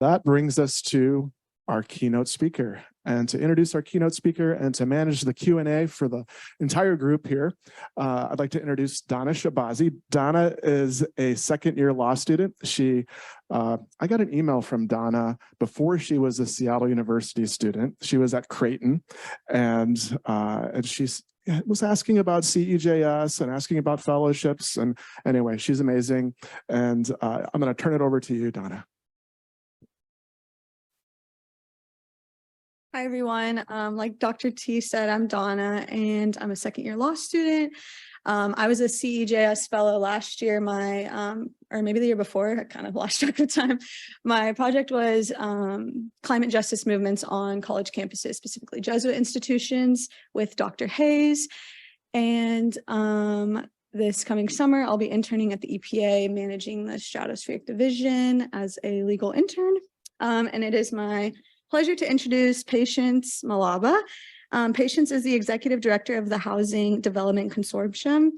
That brings us to our keynote speaker. And to introduce our keynote speaker and to manage the Q&A for the entire group here, I'd like to introduce Donna Shahbazi. Donna is a second-year law student. I got an email from Donna before she was a Seattle University student. She was at Creighton, and she was asking about CEJS and asking about fellowships. And anyway, she's amazing. And I'm going to turn it over to you, Donna. Hi, everyone. Like Dr. T said, I'm Donna, and I'm a second-year law student. I was a CEJS fellow last year, or maybe the year before, I kind of lost track of time. My project was climate justice movements on college campuses, specifically Jesuit institutions, with Dr. Hayes. And this coming summer, I'll be interning at the EPA, managing the Stratospheric Division as a legal intern. And it is my pleasure to introduce Patience Malaba. Patience is the executive director of the Housing Development Consortium.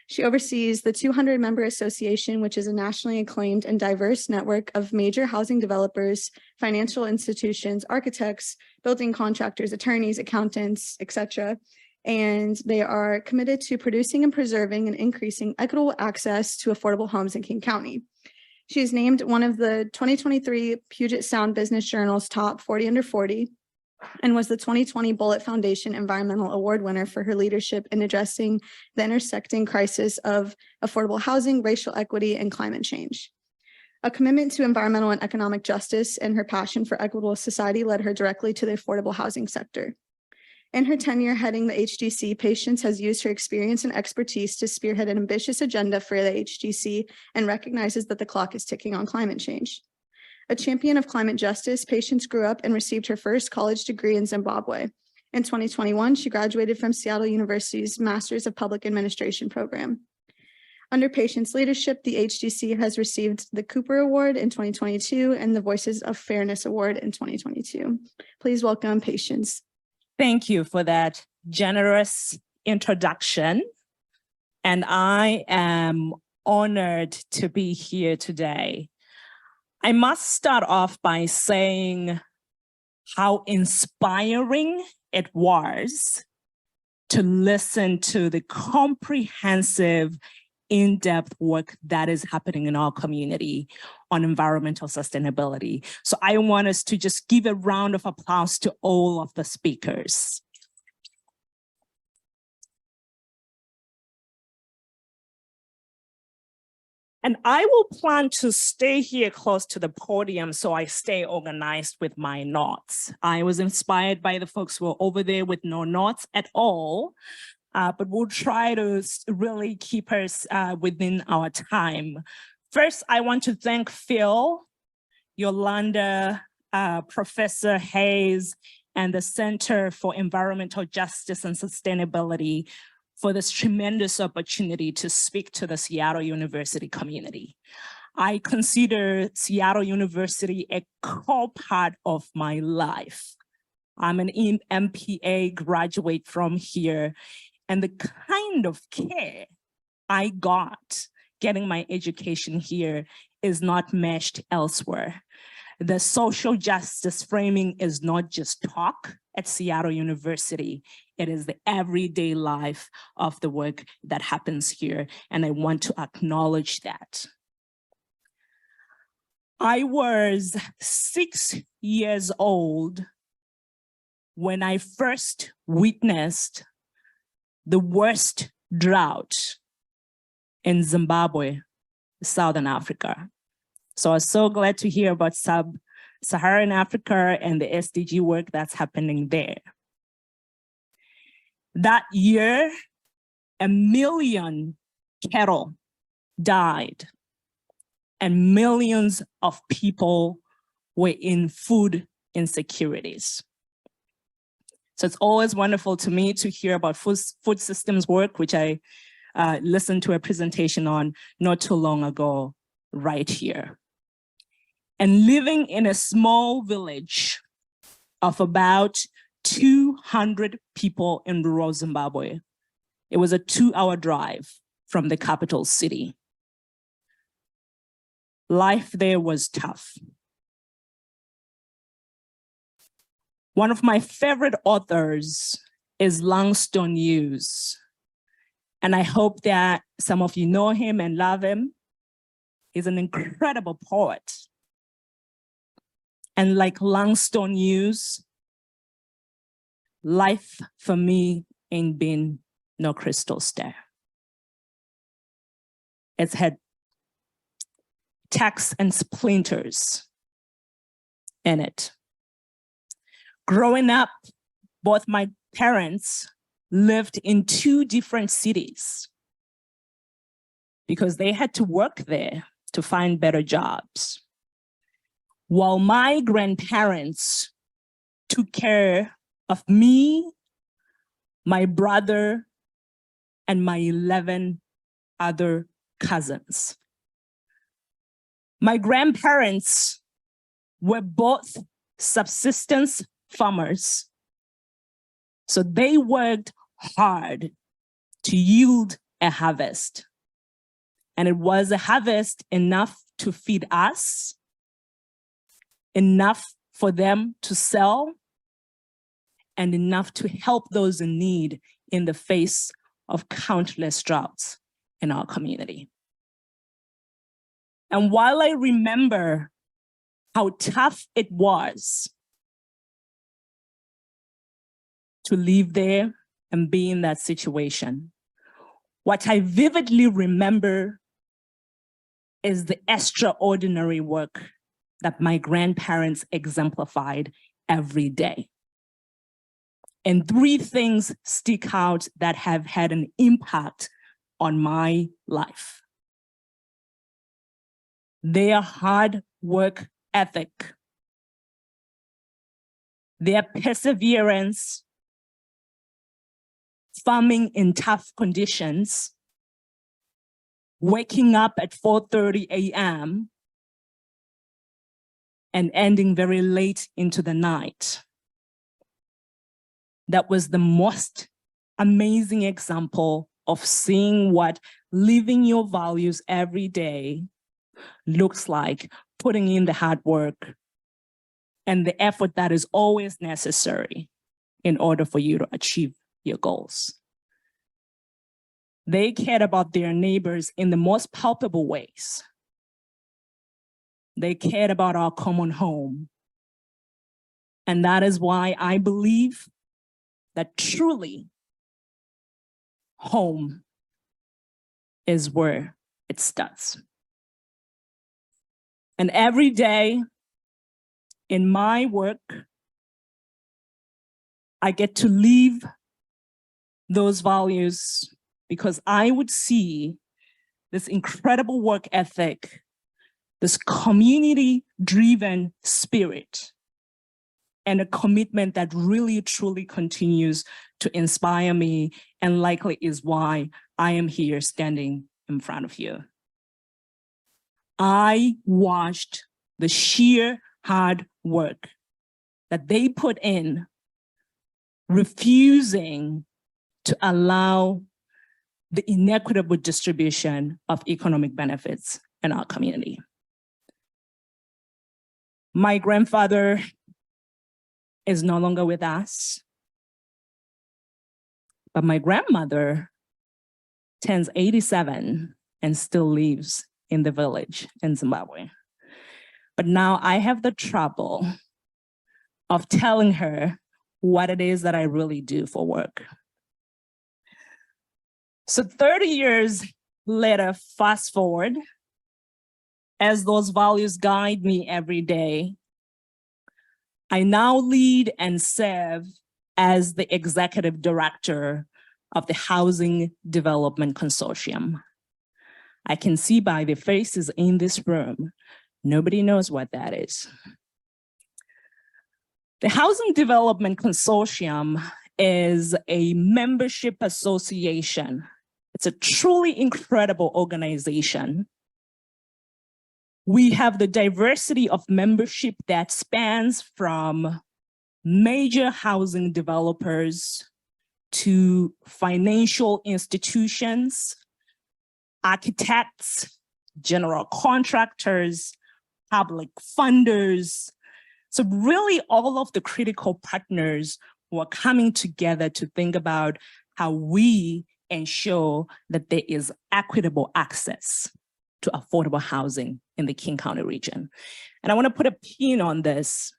She oversees the 200-member association, which is a nationally acclaimed and diverse network of major housing developers, financial institutions, architects, building contractors, attorneys, accountants, etc. And they are committed to producing and preserving and increasing equitable access to affordable homes in King County. She is named one of the 2023 Puget Sound Business Journal's top 40 under 40 and was the 2020 Bullitt Foundation Environmental Award winner for her leadership in addressing the intersecting crisis of affordable housing, racial equity, and climate change. A commitment to environmental and economic justice and her passion for equitable society led her directly to the affordable housing sector. In her tenure heading the HDC, Patience has used her experience and expertise to spearhead an ambitious agenda for the HDC and recognizes that the clock is ticking on climate change. A champion of climate justice, Patience grew up and received her first college degree in Zimbabwe. In 2021, she graduated from Seattle University's Masters of Public Administration program. Under Patience's leadership, the HDC has received the Cooper Award in 2022 and the Voices of Fairness Award in 2022. Please welcome Patience. Thank you for that generous introduction. And I am honored to be here today. I must start off by saying how inspiring it was to listen to the comprehensive, in-depth work that is happening in our community on environmental sustainability. So I want us to just give a round of applause to all of the speakers. And I will plan to stay here close to the podium so I stay organized with my notes. I was inspired by the folks who were over there with no notes at all. But we'll try to really keep us within our time. First, I want to thank Phil, Yolanda, Professor Hayes, and the Center for Environmental Justice and Sustainability for this tremendous opportunity to speak to the Seattle University community. I consider Seattle University a core part of my life. I'm an MPA graduate from here. And the kind of care I got getting my education here is not matched elsewhere. The social justice framing is not just talk at Seattle University. It is the everyday life of the work that happens here, and I want to acknowledge that. I was 6 years old when I first witnessed the worst drought in Zimbabwe, Southern Africa. So I was so glad to hear about Sub-Saharan Africa and the SDG work that's happening there. That year, 1 million cattle died and millions of people were in food insecurities. So it's always wonderful to me to hear about food systems work, which I listened to a presentation on not too long ago, right here. And living in a small village of about 200 people in rural Zimbabwe. It was a 2-hour drive from the capital city. Life there was tough. One of my favorite authors is Langston Hughes. And I hope that some of you know him and love him. He's an incredible poet. And like Langston Hughes, life for me ain't been no crystal stair. It's had tacks and splinters in it. Growing up, both my parents lived in 2 different cities because they had to work there to find better jobs. While my grandparents took care of me, my brother, and my 11 other cousins. My grandparents were both subsistence farmers, so they worked hard to yield a harvest. And it was a harvest enough to feed us, enough for them to sell, and enough to help those in need in the face of countless droughts in our community. And while I remember how tough it was to live there and be in that situation, what I vividly remember is the extraordinary work that my grandparents exemplified every day. And 3 things stick out that have had an impact on my life. Their hard work ethic, their perseverance, farming in tough conditions, waking up at 4:30 a.m. and ending very late into the night. That was the most amazing example of seeing what living your values every day looks like, putting in the hard work and the effort that is always necessary in order for you to achieve your goals. They cared about their neighbors in the most palpable ways. They cared about our common home. And that is why I believe that truly home is where it starts. And every day in my work, I get to live those values because I would see this incredible work ethic, this community-driven spirit, and a commitment that really, truly continues to inspire me and likely is why I am here standing in front of you. I watched the sheer hard work that they put in, refusing to allow the inequitable distribution of economic benefits in our community. My grandfather is no longer with us, but my grandmother turns 87 and still lives in the village in Zimbabwe. But now I have the trouble of telling her what it is that I really do for work. So 30 years later, fast forward, as those values guide me every day, I now lead and serve as the executive director of the Housing Development Consortium. I can see by the faces in this room, nobody knows what that is. The Housing Development Consortium is a membership association. It's a truly incredible organization. We have the diversity of membership that spans from major housing developers to financial institutions, architects, general contractors, public funders, So really all of the critical partners were coming together to think about how we ensure that there is equitable access to affordable housing in the King County region. And I want to put a pin on this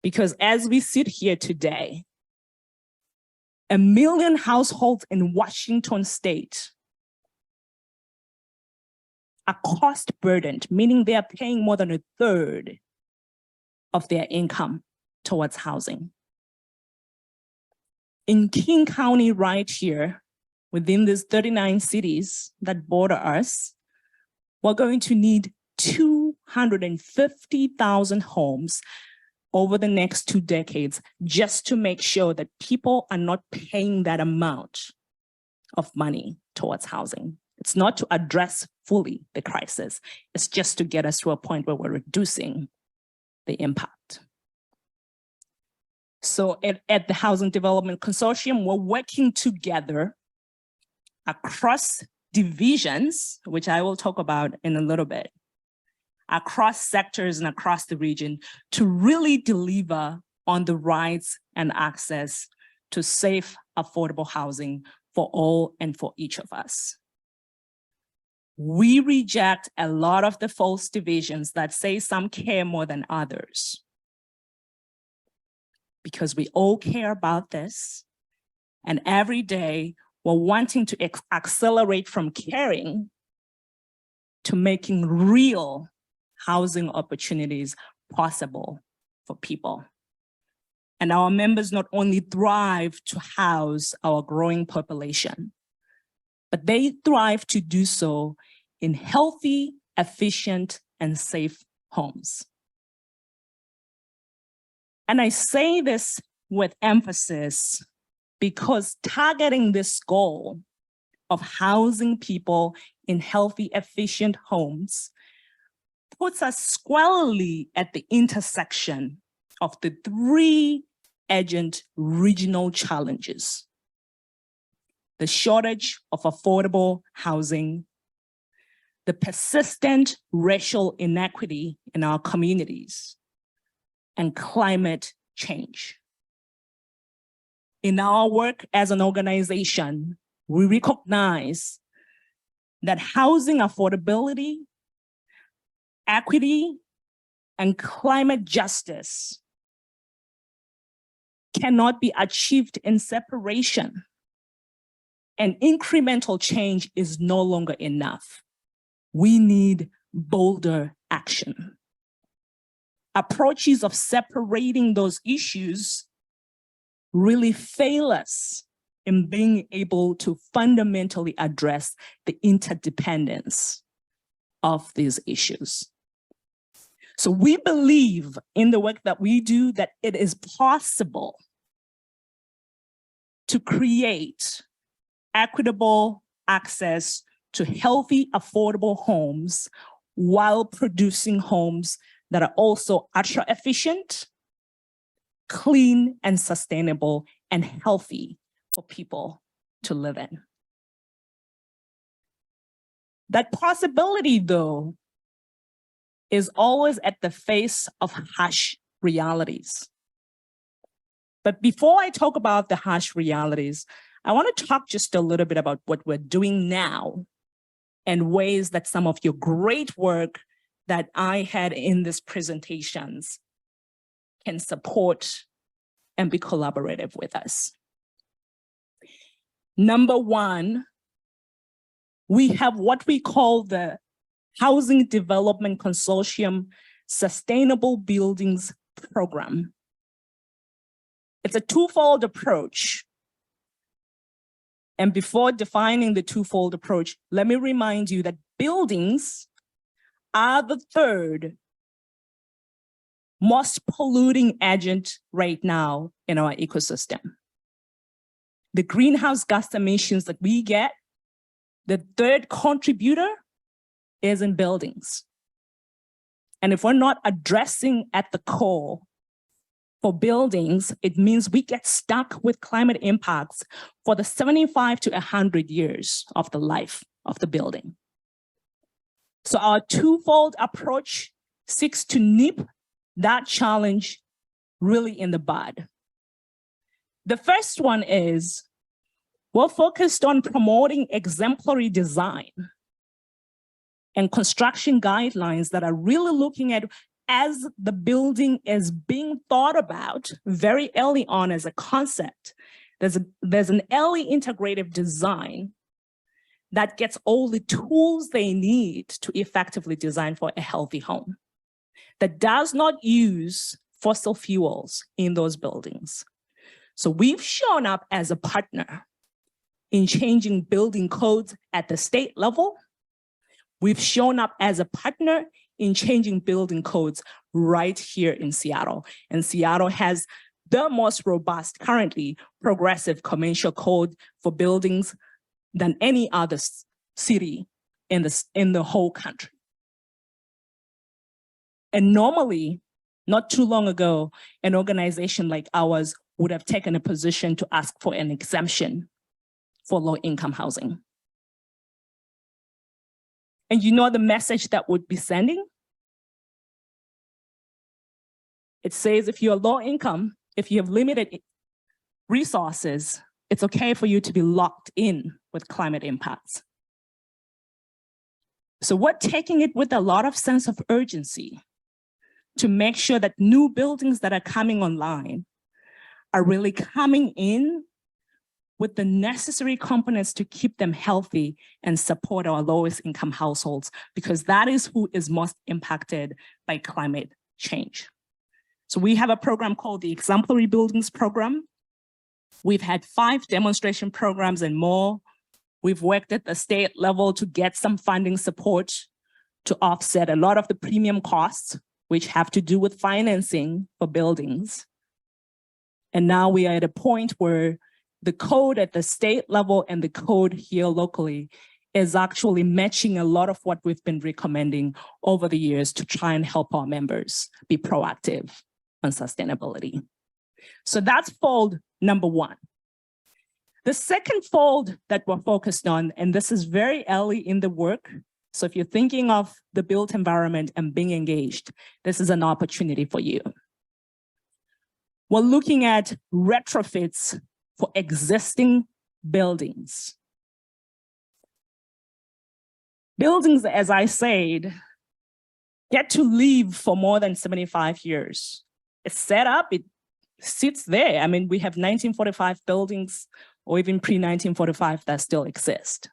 because as we sit here today, 1 million households in Washington state are cost burdened, meaning they are paying more than 1/3 of their income towards housing. In King County right here, within these 39 cities that border us, we're going to need 250,000 homes over the next 2 decades just to make sure that people are not paying that amount of money towards housing. It's not to address fully the crisis. It's just to get us to a point where we're reducing the impact. So at the Housing Development Consortium, we're working together across divisions, which I will talk about in a little bit, across sectors and across the region to really deliver on the rights and access to safe, affordable housing for all and for each of us. We reject a lot of the false divisions that say some care more than others, because we all care about this. And every day we're wanting to accelerate from caring to making real housing opportunities possible for people. And our members not only thrive to house our growing population, but they thrive to do so in healthy, efficient, and safe homes. And I say this with emphasis because targeting this goal of housing people in healthy, efficient homes puts us squarely at the intersection of the 3 urgent regional challenges: the shortage of affordable housing, the persistent racial inequity in our communities, and climate change. In our work as an organization, we recognize that housing affordability, equity, and climate justice cannot be achieved in separation, and incremental change is no longer enough. We need bolder action. Approaches of separating those issues really fail us in being able to fundamentally address the interdependence of these issues. So we believe in the work that we do that it is possible to create equitable access to healthy, affordable homes while producing homes that are also ultra efficient, clean and sustainable, and healthy for people to live in. That possibility, though, is always at the face of harsh realities. But before I talk about the harsh realities, I want to talk just a little bit about what we're doing now and ways that some of your great work that I had in these presentations can support and be collaborative with us. Number 1, we have what we call the Housing Development Consortium Sustainable Buildings Program. It's a twofold approach. And before defining the twofold approach, let me remind you that buildings are the 3rd most polluting agent right now in our ecosystem. The greenhouse gas emissions that we get, the 3rd contributor is in buildings. And if we're not addressing at the core for buildings, it means we get stuck with climate impacts for the 75 to 100 years of the life of the building. So our twofold approach seeks to nip that challenge really in the bud. The first one is we're focused on promoting exemplary design and construction guidelines that are really looking at as the building is being thought about very early on as a concept. There's an early integrative design that gets all the tools they need to effectively design for a healthy home, that does not use fossil fuels in those buildings. So we've shown up as a partner in changing building codes at the state level. We've shown up as a partner in changing building codes right here in Seattle. And Seattle has the most robust, currently progressive commercial code for buildings than any other city in the whole country. And normally, not too long ago, an organization like ours would have taken a position to ask for an exemption for low-income housing. And you know the message that would be sending? It says if you're low income, if you have limited resources, it's okay for you to be locked in with climate impacts. So we're taking it with a lot of sense of urgency to make sure that new buildings that are coming online are really coming in with the necessary components to keep them healthy and support our lowest income households, because that is who is most impacted by climate change. So we have a program called the Exemplary Buildings Program. We've had 5 demonstration programs and more. We've worked at the state level to get some funding support to offset a lot of the premium costs, which have to do with financing for buildings. And now we are at a point where the code at the state level and the code here locally is actually matching a lot of what we've been recommending over the years to try and help our members be proactive on sustainability. So that's fold number 1. The second fold that we're focused on, and this is very early in the work, so if you're thinking of the built environment and being engaged, this is an opportunity for you. We're looking at retrofits for existing buildings. Buildings, as I said, get to live for more than 75 years. It's set up, it sits there. I mean, we have 1945 buildings or even pre-1945 that still exist.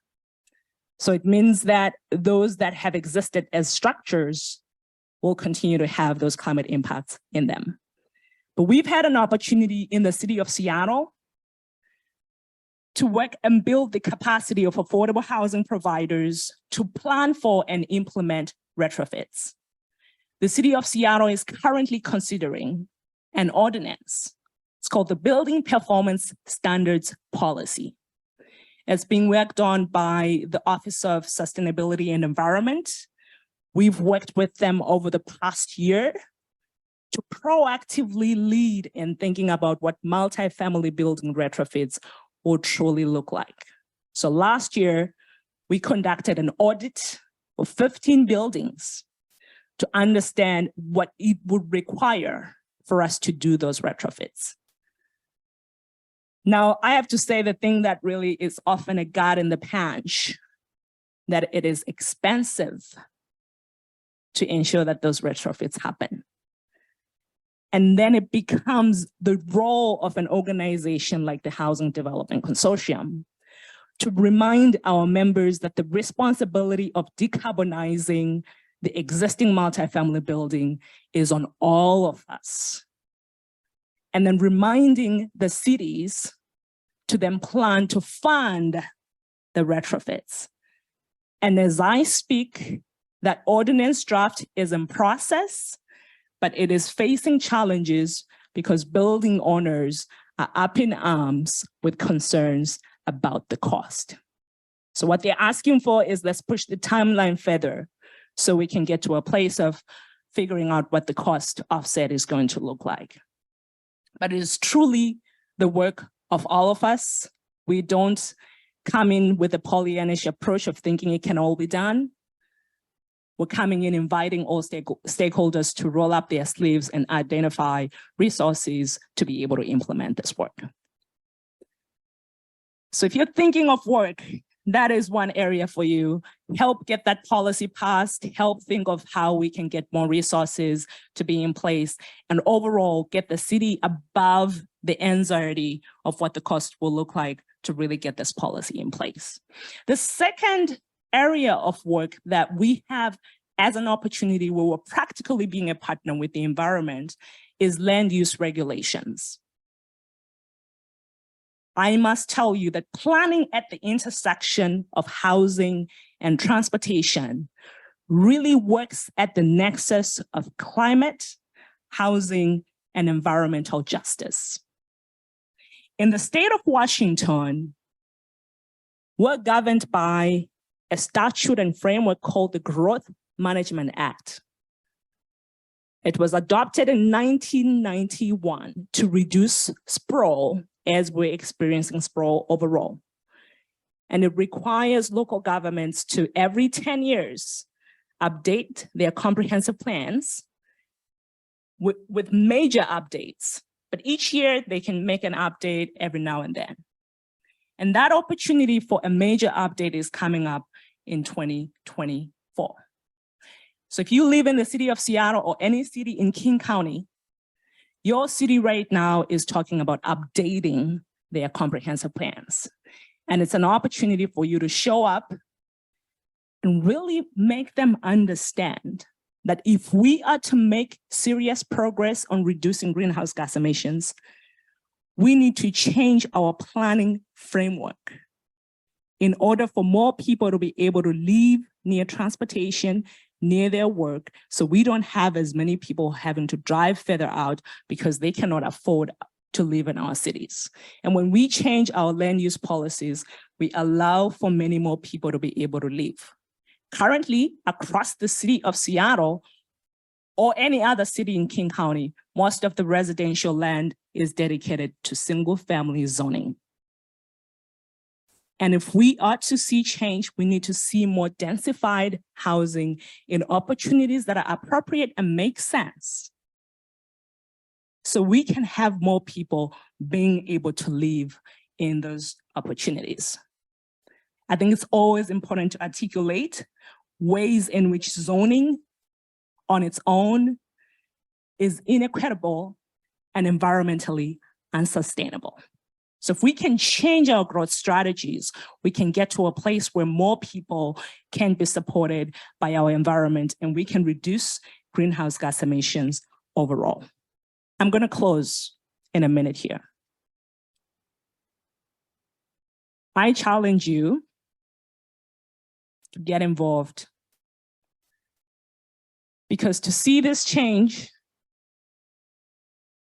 So it means that those that have existed as structures will continue to have those climate impacts in them. But we've had an opportunity in the city of Seattle to work and build the capacity of affordable housing providers to plan for and implement retrofits. The city of Seattle is currently considering an ordinance. It's called the Building Performance Standards Policy. It's being worked on by the Office of Sustainability and Environment. We've worked with them over the past year to proactively lead in thinking about what multifamily building retrofits will truly look like. So last year, we conducted an audit of 15 buildings to understand what it would require for us to do those retrofits. Now, I have to say the thing that really is often a god in the punch, that it is expensive to ensure that those retrofits happen. And then it becomes the role of an organization like the Housing Development Consortium to remind our members that the responsibility of decarbonizing the existing multifamily building is on all of us. And then reminding the cities to then plan to fund the retrofits. And as I speak, that ordinance draft is in process, but it is facing challenges because building owners are up in arms with concerns about the cost. So what they're asking for is let's push the timeline further so we can get to a place of figuring out what the cost offset is going to look like. But it is truly the work of all of us. We don't come in with a Pollyannish approach of thinking it can all be done. We're coming in, inviting all stakeholders to roll up their sleeves and identify resources to be able to implement this work. So if you're thinking of work, that is one area for you. Help get that policy passed, help think of how we can get more resources to be in place, and overall get the city above the anxiety of what the cost will look like to really get this policy in place. The second area of work that we have as an opportunity where we're practically being a partner with the environment is land use regulations. I must tell you that planning at the intersection of housing and transportation really works at the nexus of climate, housing, and environmental justice. In the state of Washington, we're governed by a statute and framework called the Growth Management Act. It was adopted in 1991 to reduce sprawl as we're experiencing sprawl overall. And it requires local governments to, every 10 years, update their comprehensive plans with major updates. But each year they can make an update every now and then. And that opportunity for a major update is coming up in 2024. So if you live in the city of Seattle or any city in King County, your city right now is talking about updating their comprehensive plans. And it's an opportunity for you to show up and really make them understand that if we are to make serious progress on reducing greenhouse gas emissions, we need to change our planning framework in order for more people to be able to live near transportation, near their work, so we don't have as many people having to drive further out because they cannot afford to live in our cities. And when we change our land use policies, we allow for many more people to be able to live. Currently, across the city of Seattle or any other city in King County, most of the residential land is dedicated to single-family zoning. And if we are to see change, we need to see more densified housing in opportunities that are appropriate and make sense, so we can have more people being able to live in those opportunities. I think it's always important to articulate ways in which zoning on its own is inequitable and environmentally unsustainable. So if we can change our growth strategies, we can get to a place where more people can be supported by our environment and we can reduce greenhouse gas emissions overall. I'm going to close in a minute here. I challenge you to get involved, because to see this change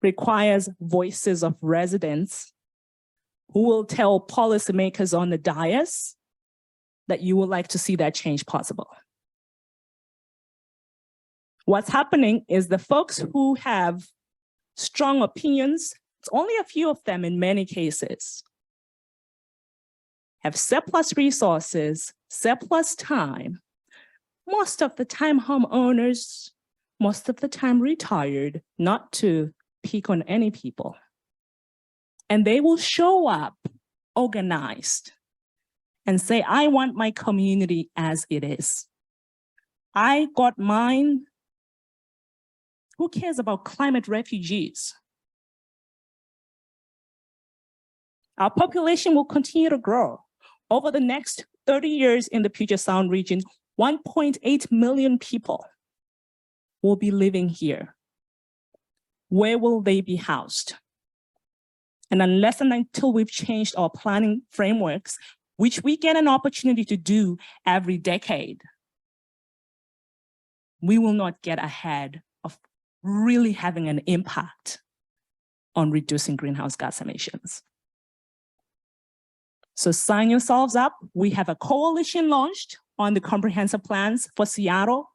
requires voices of residents who will tell policymakers on the dais that you would like to see that change possible. What's happening is the folks who have strong opinions, it's only a few of them in many cases, have surplus resources, surplus time, most of the time homeowners, most of the time retired, not to pick on any people. And they will show up organized and say, I want my community as it is. I got mine. Who cares about climate refugees? Our population will continue to grow. Over the next 30 years in the Puget Sound region, 1.8 million people will be living here. Where will they be housed? And unless and until we've changed our planning frameworks, which we get an opportunity to do every decade, we will not get ahead of really having an impact on reducing greenhouse gas emissions. So sign yourselves up. We have a coalition launched on the comprehensive plans for Seattle.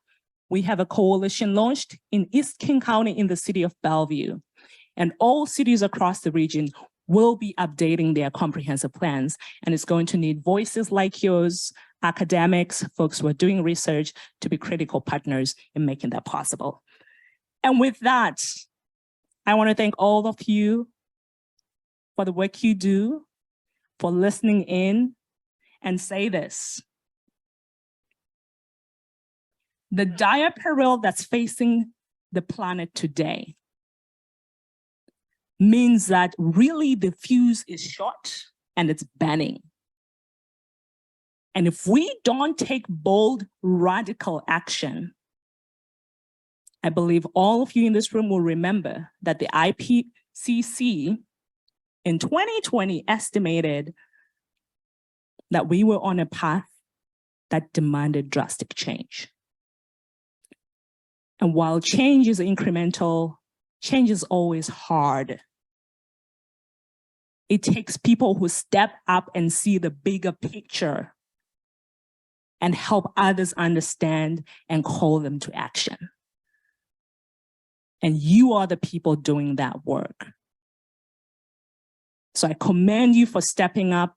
We have a coalition launched in East King County in the city of Bellevue. And all cities across the region will be updating their comprehensive plans. And it's going to need voices like yours, academics, folks who are doing research to be critical partners in making that possible. And with that, I want to thank all of you for the work you do, for listening in, and say this. The dire peril that's facing the planet today means that really the fuse is short and it's burning. And if we don't take bold, radical action, I believe all of you in this room will remember that the IPCC in 2020 estimated that we were on a path that demanded drastic change. And while change is incremental, change is always hard. It takes people who step up and see the bigger picture and help others understand and call them to action. And you are the people doing that work. So I commend you for stepping up.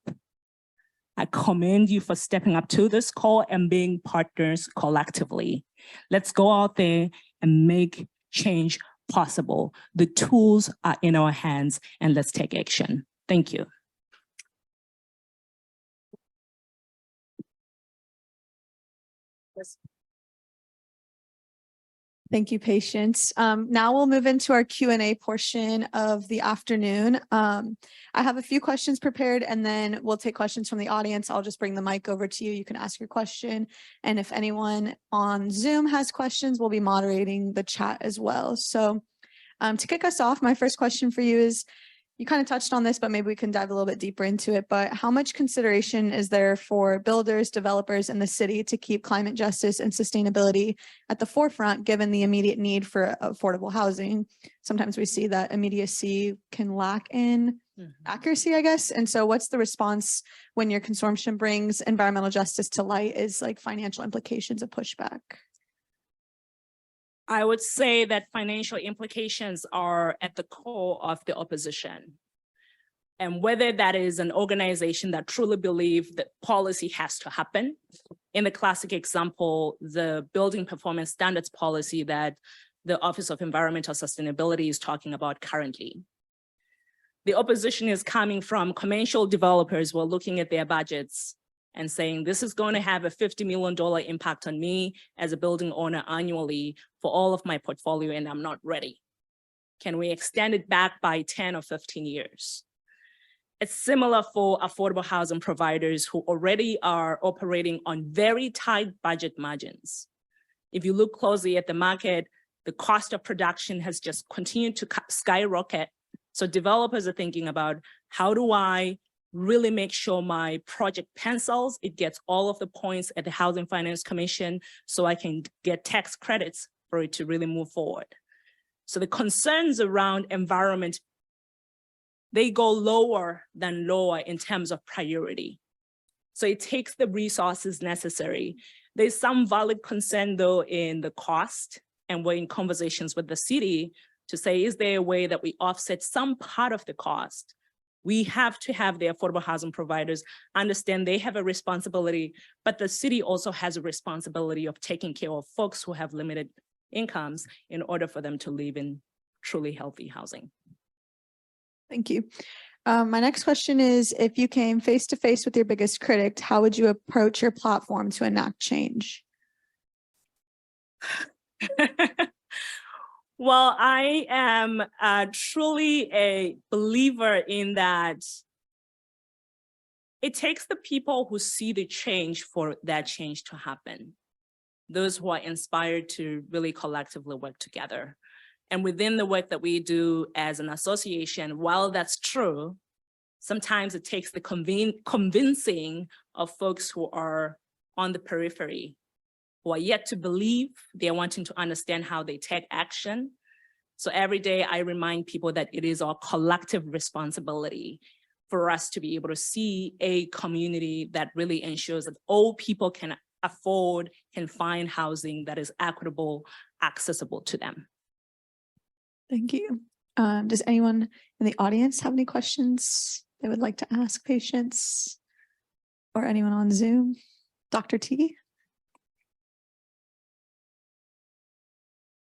I commend you for stepping up to this call and being partners collectively. Let's go out there and make change possible. The tools are in our hands, and let's take action. Thank you. Thank you, Patience. Now we'll move into our Q&A portion of the afternoon. I have a few questions prepared, and then we'll take questions from the audience. I'll just bring the mic over to you. You can ask your question. And if anyone on Zoom has questions, we'll be moderating the chat as well. So to kick us off, my first question for you is, you kind of touched on this, but maybe we can dive a little bit deeper into it. But how much consideration is there for builders, developers in the city to keep climate justice and sustainability at the forefront, given the immediate need for affordable housing? Sometimes we see that immediacy can lack in accuracy, I guess. And so what's the response when your consortium brings environmental justice to light? Is like financial implications of pushback? I would say that financial implications are at the core of the opposition. And whether that is an organization that truly believes that policy has to happen. In the classic example, the building performance standards policy that the Office of Environmental Sustainability is talking about currently. The opposition is coming from commercial developers who are looking at their budgets and saying, this is going to have a $50 million impact on me as a building owner annually for all of my portfolio, and I'm not ready. Can we extend it back by 10 or 15 years? It's similar for affordable housing providers who already are operating on very tight budget margins. If you look closely at the market, the cost of production has just continued to skyrocket. So developers are thinking about, how do I really make sure my project pencils, it gets all of the points at the Housing Finance Commission so I can get tax credits for it to really move forward. So the concerns around environment, they go lower than lower in terms of priority. So it takes the resources necessary. There's some valid concern though in the cost, and we're in conversations with the city to say, is there a way that we offset some part of the cost? We have to have the affordable housing providers understand they have a responsibility, but the city also has a responsibility of taking care of folks who have limited incomes in order for them to live in truly healthy housing. Thank you. My next question is, if you came face to face with your biggest critic, how would you approach your platform to enact change? Well, I am truly a believer in that it takes the people who see the change for that change to happen. Those who are inspired to really collectively work together. And within the work that we do as an association, while that's true, sometimes it takes the convincing of folks who are on the periphery, who are yet to believe, they're wanting to understand how they take action. So every day I remind people that it is our collective responsibility for us to be able to see a community that really ensures that all people can afford, can find housing that is equitable, accessible to them. Thank you. Does anyone in the audience have any questions they would like to ask Patience, or anyone on Zoom? Dr. T.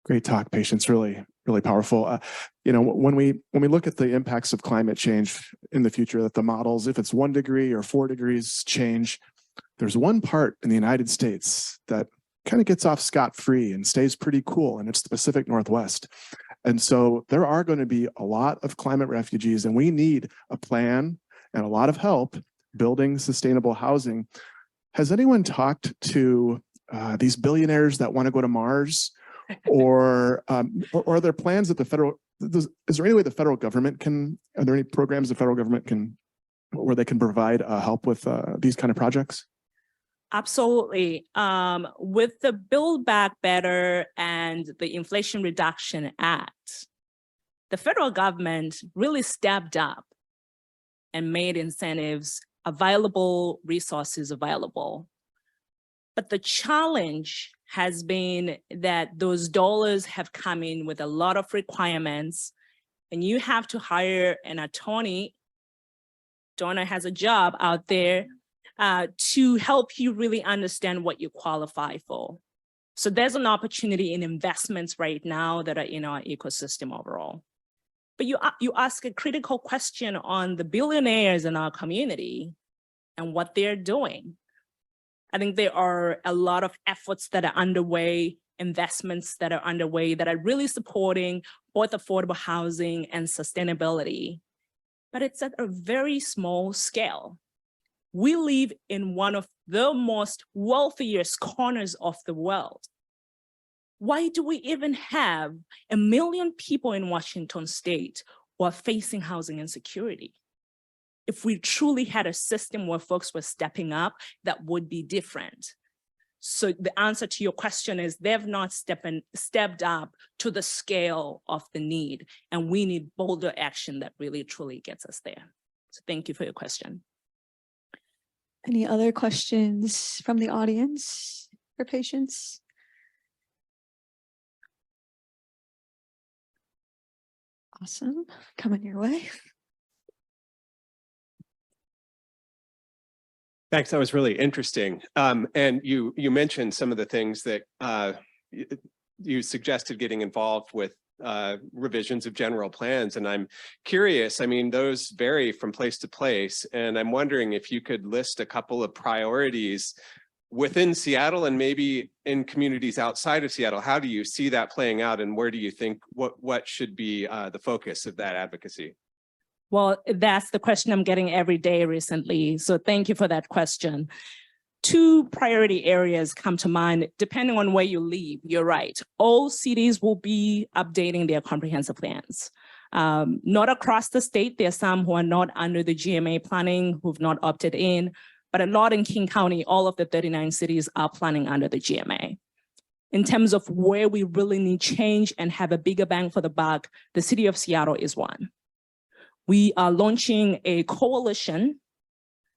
Great talk, Patience. Really, really powerful. When we look at the impacts of climate change in the future, that the models, if it's 1 degree or 4 degrees change, there's one part in the United States that kind of gets off scot-free and stays pretty cool, and it's the Pacific Northwest. And so there are going to be a lot of climate refugees, and we need a plan and a lot of help building sustainable housing. Has anyone talked to these billionaires that want to go to Mars? Or are there plans that the federal, is there any way the federal government can, are there any programs the federal government can, where they can provide help with these kind of projects? Absolutely. With the Build Back Better and the Inflation Reduction Act, the federal government really stepped up and made incentives available, resources available. But the challenge has been that those dollars have come in with a lot of requirements, and you have to hire an attorney. Donna has a job out there to help you really understand what you qualify for. So there's an opportunity in investments right now that are in our ecosystem overall. But you ask a critical question on the billionaires in our community and what they're doing. I think there are a lot of efforts that are underway, investments that are underway that are really supporting both affordable housing and sustainability, but it's at a very small scale. We live in one of the most wealthiest corners of the world. Why do we even have 1 million people in Washington state who are facing housing insecurity? If we truly had a system where folks were stepping up, that would be different. So the answer to your question is they've not stepped up to the scale of the need, and we need bolder action that really truly gets us there. So thank you for your question. Any other questions from the audience for Patience? Awesome, coming your way. Thanks, that was really interesting. And you mentioned some of the things that you suggested getting involved with revisions of general plans. And I'm curious, I mean, those vary from place to place. And I'm wondering if you could list a couple of priorities within Seattle and maybe in communities outside of Seattle. How do you see that playing out, and where do you think what should be the focus of that advocacy? Well, that's the question I'm getting every day recently. So thank you for that question. 2 priority areas come to mind, depending on where you live. You're right. All cities will be updating their comprehensive plans. Not across the state. There are some who are not under the GMA planning, who've not opted in, but a lot in King County, all of the 39 cities are planning under the GMA. In terms of where we really need change and have a bigger bang for the buck, the city of Seattle is one. We are launching a coalition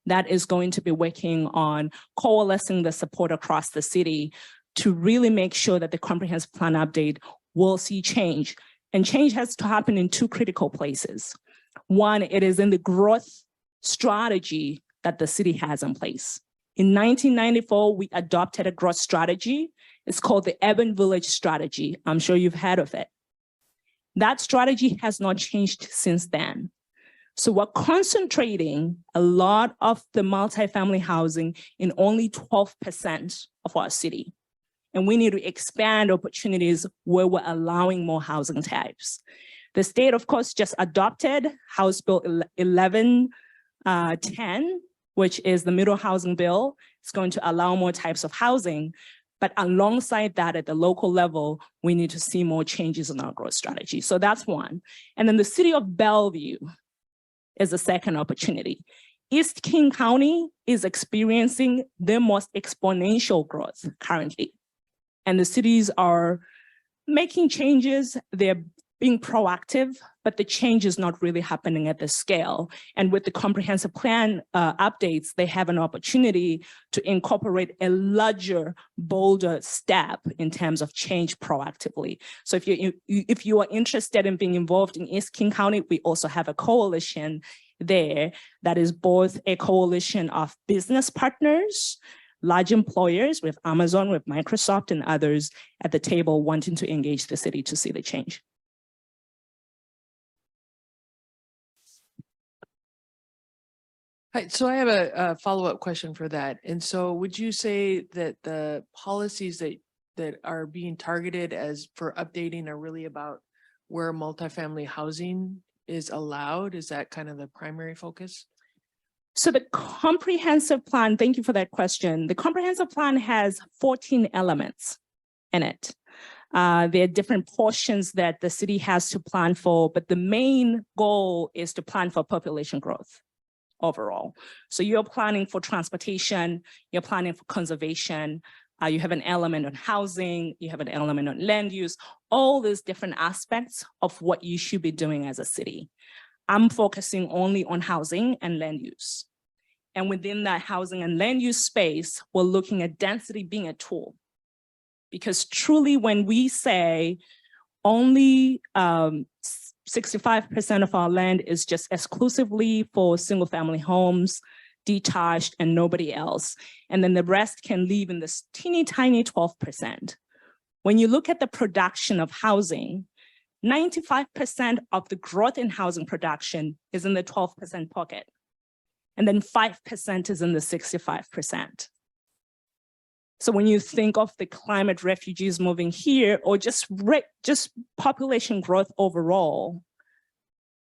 that is going to be working on coalescing the support across the city to really make sure that the comprehensive plan update will see change. And change has to happen in 2 critical places. One, it is in the growth strategy that the city has in place. In 1994, we adopted a growth strategy. It's called the Urban Village Strategy. I'm sure you've heard of it. That strategy has not changed since then. So we're concentrating a lot of the multifamily housing in only 12% of our city. And we need to expand opportunities where we're allowing more housing types. The state, of course, just adopted House Bill 1110, which is the middle housing bill. It's going to allow more types of housing. But alongside that, at the local level, we need to see more changes in our growth strategy. So that's one. And then the city of Bellevue is the second opportunity. East King County is experiencing the most exponential growth currently. And the cities are making changes. They're being proactive, but the change is not really happening at the scale. And with the comprehensive plan updates, they have an opportunity to incorporate a larger, bolder step in terms of change proactively. So if you are interested in being involved in East King County, we also have a coalition there that is both a coalition of business partners, large employers, with Amazon, with Microsoft and others at the table wanting to engage the city to see the change. Hi, so I have a follow-up question for that. And so would you say that the policies that are being targeted as for updating are really about where multifamily housing is allowed? Is that kind of the primary focus? So the comprehensive plan, thank you for that question. The comprehensive plan has 14 elements in it. There are different portions that the city has to plan for, but the main goal is to plan for population growth overall. So you're planning for transportation, you're planning for conservation, you have an element on housing, you have an element on land use, all these different aspects of what you should be doing as a city. I'm focusing only on housing and land use. And within that housing and land use space, we're looking at density being a tool. Because truly when we say only 65% of our land is just exclusively for single family homes, detached and nobody else. And then the rest can live in this teeny tiny 12%. When you look at the production of housing, 95% of the growth in housing production is in the 12% pocket. And then 5% is in the 65%. So when you think of the climate refugees moving here, or just population growth overall,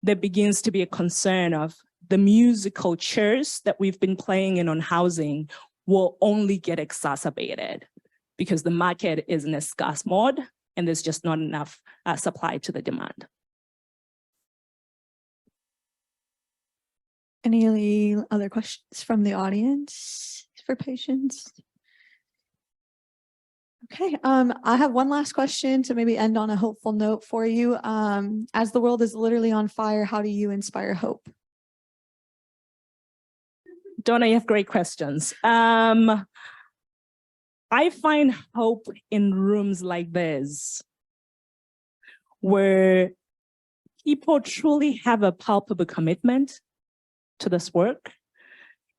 there begins to be a concern of the musical chairs that we've been playing in on housing will only get exacerbated because the market is in a scarce mode and there's just not enough supply to the demand. Any other questions from the audience for Patience? Okay, I have one last question to maybe end on a hopeful note for you. As the world is literally on fire, how do you inspire hope? Donna, you have great questions. I find hope in rooms like this, where people truly have a palpable commitment to this work.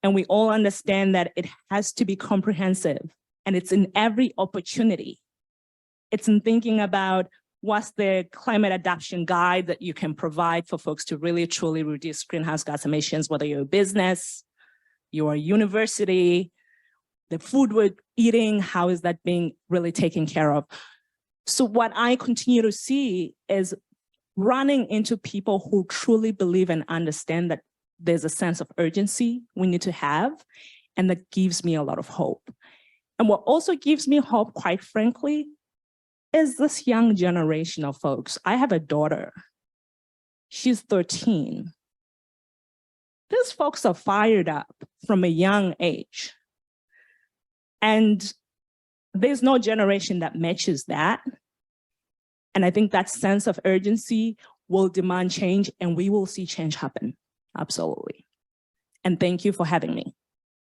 And we all understand that it has to be comprehensive. And it's in every opportunity. It's in thinking about what's the climate adaptation guide that you can provide for folks to really truly reduce greenhouse gas emissions, whether you're a business, you're a university, the food we're eating, how is that being really taken care of? So what I continue to see is running into people who truly believe and understand that there's a sense of urgency we need to have, and that gives me a lot of hope. And what also gives me hope, quite frankly, is this young generation of folks. I have a daughter. She's 13. These folks are fired up from a young age. And there's no generation that matches that. And I think that sense of urgency will demand change, and we will see change happen. Absolutely. And thank you for having me.